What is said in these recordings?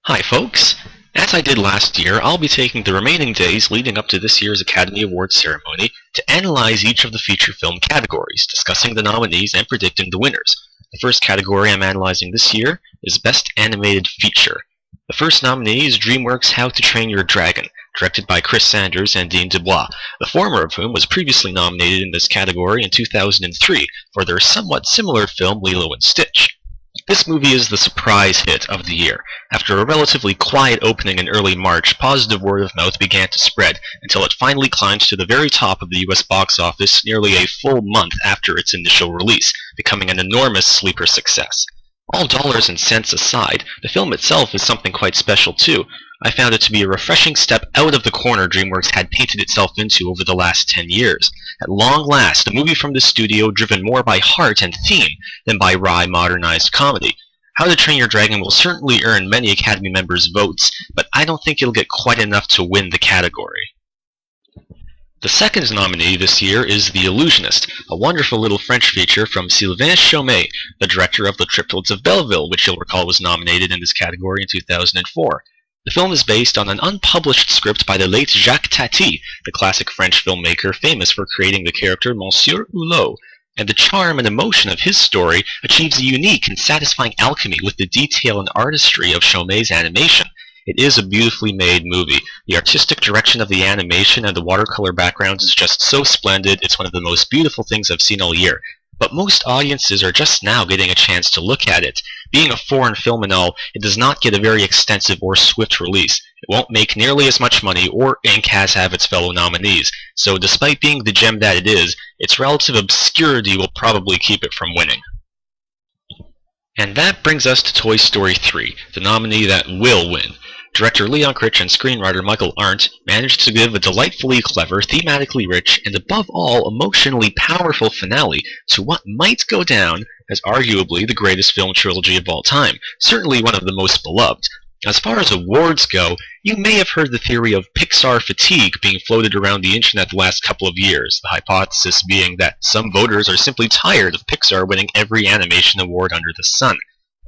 Hi folks! As I did last year, I'll be taking the remaining days leading up to this year's Academy Awards ceremony to analyze each of the feature film categories, discussing the nominees and predicting the winners. The first category I'm analyzing this year is Best Animated Feature. The first nominee is DreamWorks' How to Train Your Dragon, directed by Chris Sanders and Dean DeBlois, the former of whom was previously nominated in this category in 2003 for their somewhat similar film Lilo and Stitch. This movie is the surprise hit of the year. After a relatively quiet opening in early March, positive word of mouth began to spread until it finally climbed to the very top of the US box office nearly a full month after its initial release, becoming an enormous sleeper success. All dollars and cents aside, the film itself is something quite special too. I found it to be a refreshing step out of the corner DreamWorks had painted itself into over the last 10 years. At long last, a movie from the studio driven more by heart and theme than by wry, modernized comedy. How to Train Your Dragon will certainly earn many Academy members' votes, but I don't think it'll get quite enough to win the category. The second nominee this year is The Illusionist, a wonderful little French feature from Sylvain Chomet, the director of The Triplets of Belleville, which you'll recall was nominated in this category in 2004. The film is based on an unpublished script by the late Jacques Tati, the classic French filmmaker famous for creating the character Monsieur Hulot, and the charm and emotion of his story achieves a unique and satisfying alchemy with the detail and artistry of Chomet's animation. It is a beautifully made movie. The artistic direction of the animation and the watercolor backgrounds is just so splendid, it's one of the most beautiful things I've seen all year. But most audiences are just now getting a chance to look at it. Being a foreign film and all, it does not get a very extensive or swift release. It won't make nearly as much money or ink as have its fellow nominees, so despite being the gem that it is, its relative obscurity will probably keep it from winning. And that brings us to Toy Story 3, the nominee that will win. Director Leon Critch and screenwriter Michael Arndt managed to give a delightfully clever, thematically rich, and above all, emotionally powerful finale to what might go down as arguably the greatest film trilogy of all time, certainly one of the most beloved. As far as awards go, you may have heard the theory of Pixar fatigue being floated around the internet the last couple of years, the hypothesis being that some voters are simply tired of Pixar winning every animation award under the sun.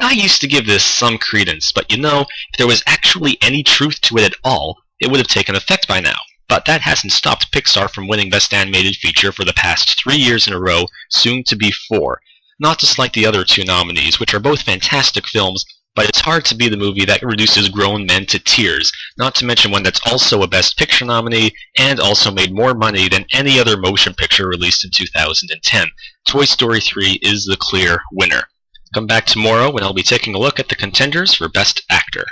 I used to give this some credence, but you know, if there was actually any truth to it at all, it would have taken effect by now. But that hasn't stopped Pixar from winning Best Animated Feature for the past 3 years in a row, soon to be 4. Not just like the other two nominees, which are both fantastic films, but it's hard to be the movie that reduces grown men to tears, not to mention one that's also a Best Picture nominee, and also made more money than any other motion picture released in 2010. Toy Story 3 is the clear winner. Come back tomorrow when I'll be taking a look at the contenders for Best Actor.